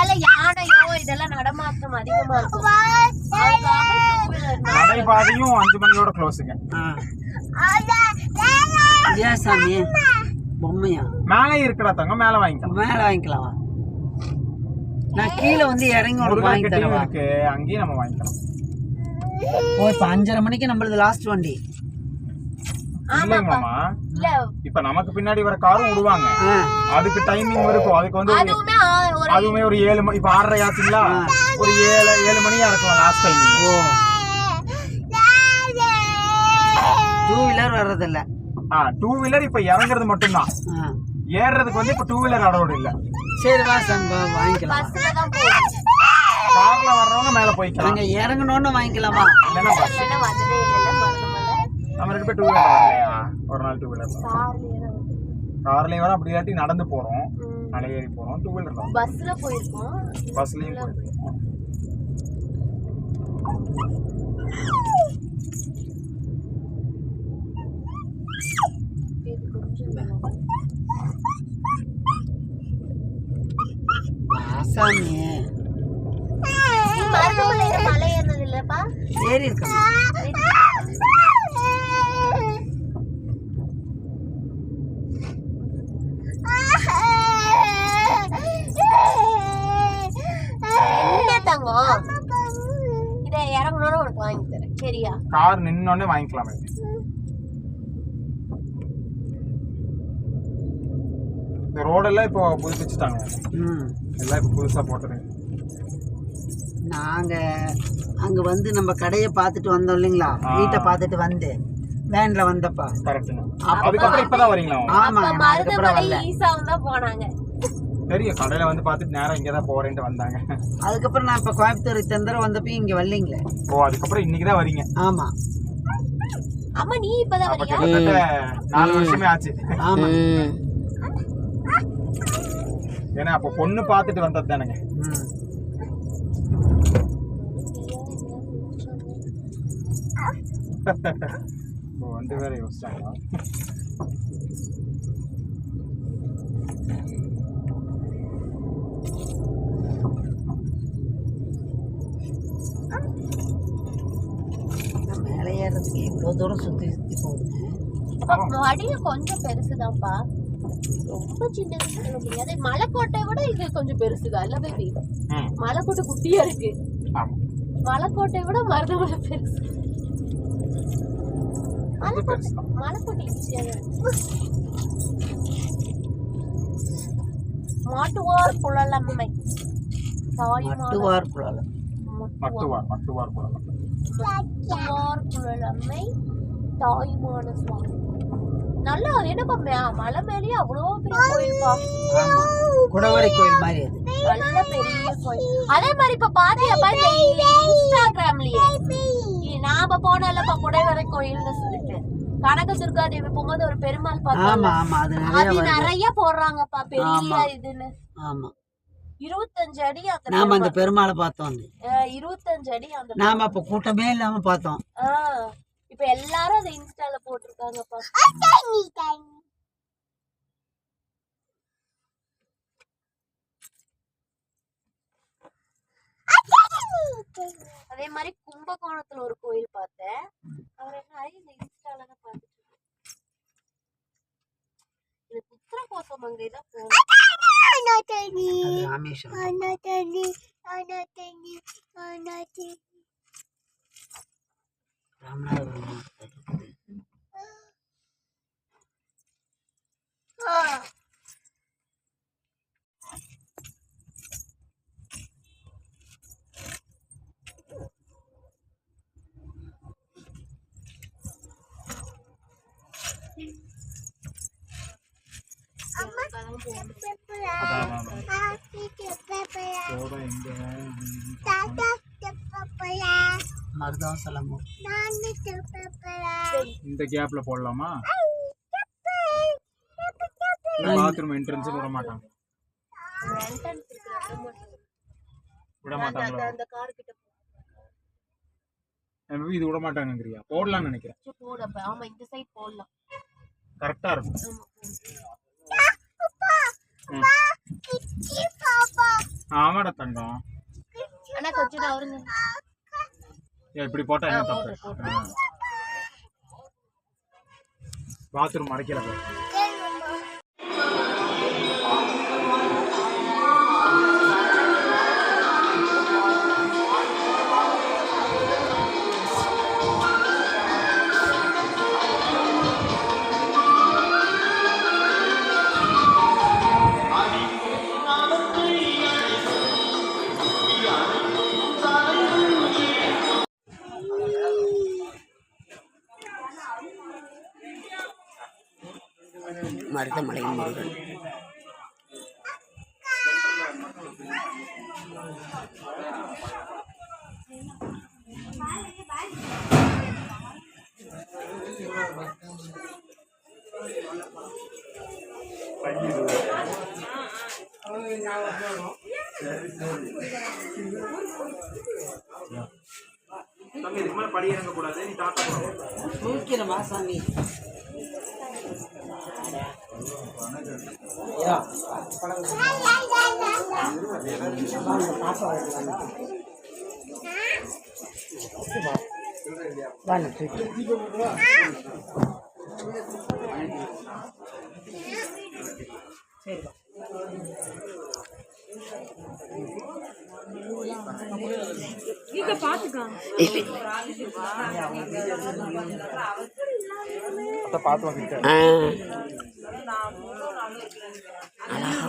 ஒருவேளை யானையோ இதெல்லாம் நடமாட்டம் அதிகமா இருக்கும். நடைபாதையும் 5 மணியோட க்ளோஸுங்க. சாமி பொம்மையா மேலே இருக்கடா தங்க, மேல வாங்கிக்கலாம். மேல வாங்கிக்கலாம். நான் கீழே வந்து இறங்கி வாங்கி தரவா இருக்கு, அங்கேயும் நம்ம வாங்கிக்கலாம். ஓ இப்ப 5:30 மணிக்கு நம்மளது லாஸ்ட் வண்டி இல்லைங்கம்மா. இப்ப நமக்கு பின்னாடி வர காரும் விடுவாங்க, அதுக்கு டைமிங் இருக்கும். அதுக்கு வந்து அதுவுமே ஒரு 7 மணி, இப்ப 6:30 ஆச்சுங்களா, ஒரு 7 மணியா இருக்கலாம் லாஸ்ட் டைமிங். ஓ 2 வீலர் வர்றதில்ல. 2 வீலர் இப்ப இறங்குறது மட்டும்தான், ஏறுறதுக்கு வந்து இப்ப 2 வீலர் அலோடு இல்ல. சரி வா சம்பா வாங்கிக்கலாம். கார்ல வர்றவங்க மேல போய்க்கலாம், அங்க இறங்கணும்னு வாங்கிக்கலாமா? இல்லன்னா நம்ம 2 பேர் 2 வீலர் வரலையா, ஒரு நாள் 2 வீலர் கார்லயும் வர, அப்படி இல்லாட்டி நடந்து போறோம், மலை ஏறி போறோம். 2 வீலர் தான், பஸ்ல போயிருக்கோம், பஸ்லயும் போயிருக்கோம். சாமி மலை ஏறினது இல்லப்பா? ஏறி இருக்கா? இதை இறங்கணும்னு உனக்கு வாங்கி தரேன், சரியா? கார் நின்னோடனே வாங்கிக்கலாமே. இந்த ரோடெல்லாம் இப்போ புதுப்பிச்சுட்டாங்க, எல்லாம் இப்போ புதுசா போட்டது. நாங்க அங்க வந்து நம்ம கடையை பார்த்துட்டு வந்தோம் இல்லைங்களா, வீட்டை பார்த்துட்டு வந்து வேன்ல வந்தப்பா. கரெக்ட்டுங்க. அதுக்கப்புறம் இப்பதான் வரீங்களா? ஆமா, அதுக்கப்புறம் வரல. ஈசாவும் தான் போனாங்க. பெரிய கடையில வந்து பார்த்துட்டு நேரம் இங்க தான் போறேன்ட்டு வந்தாங்க. அதுக்கப்புறம் நான் இப்ப கோயம்புத்தூர் தந்தர வந்தப்ப இங்க வரலீங்களே. ஓ அதுக்கப்புறம் இன்னைக்கு தான் வரீங்க? ஆமா. அம்மா நீ இப்பதான் வரியா? கிட்டத்தட்ட 4 வருஷமே ஆச்சு. ஆமா. ஏன்னா அப்ப பொண்ணு பார்த்துட்டு வந்தது தானேங்க. வந்து வேற யோசிச்சாங்களா? மேலே ஏறதுக்கு இவ்வளவு தூரம் சுத்தி சுத்தி போகுது. அடிய கொஞ்சம் பெருசுதான்ப்பா, ரொம்ப சின்னது சொல்ல முடியாது. மலைக்கோட்டை விட இது கொஞ்சம் பெருசுதான் இல்ல பேபி? மலைக்கோட்டை குட்டியா இருக்கு, மலைக்கோட்டை விட மருதமலை பெருசு. மலைக்கோட்டை ஈஸியா மாட்டுவார் குழலம்மை மாட்டுவார் குழலம், மட்டுவார் குழலம்மை தாயுமான சுவாமி. நல்லா என்னப்பா மலை மேலேயே அவ்வளோ பெரிய கோயில்ப்பா. குடவரை கோயில் மாதிரி அது நல்ல பெரிய கோயில். அதே மாதிரி இப்ப பாத்தியாப்பா இந்த இன்ஸ்டாகிராம்லயே நாம போனல்லப்பா குடவரை கோயில்னு சொல்லிட்டு கனக துர்காதேவி போகும்போது ஒரு பெருமாள் பார்த்தோம், அது நிறைய போடுறாங்கப்பா பெரிய இதுன்னு. ஆமா 25 அடி நாம அந்த பெருமாளை பார்த்தோம். 25 அடி அந்த நாம அப்ப கூட்டமே இல்லாம பார்த்தோம். இப்ப எல்லாரும் அதை இன்ஸ்டால போட்டிருக்காங்கப்பா. அதே மாதிரி கும்பகோணத்துல ஒரு கோயில் பார்த்தேன், அவர் என்ன இந்த இன்ஸ்டால தான் பார்த்துட்டு எனக்கு உத்தரகோசமங்கை தான் போகணும். ராமநாதபுரம் மருதாசலம். இந்த கேப்ல போடலாமா? பாத்ரூம் என்ட்ரன்ஸ் விட மாட்டாங்க, விட மாட்டாங்களா? இது விட மாட்டாங்கங்கறியா? போடலாம்னு நினைக்கிறேன். போடப்ப ஆமா இந்த சைடு போடலாம், கரெக்டா இருக்கும். ஆமாடா தங்கம். ஆனா கொஞ்சம் நவருங்க. இப்படி போட்டா என்ன தப்பு? பாத்ரூம் அடைக்கல போய். மருதமலை முருகன். தம்பி இதுக்கு மேல படி இறங்க கூடாது. நீ தாத்தா தூக்கிறமா சாமி. பார்த்து வந்துட்டேன். அழகான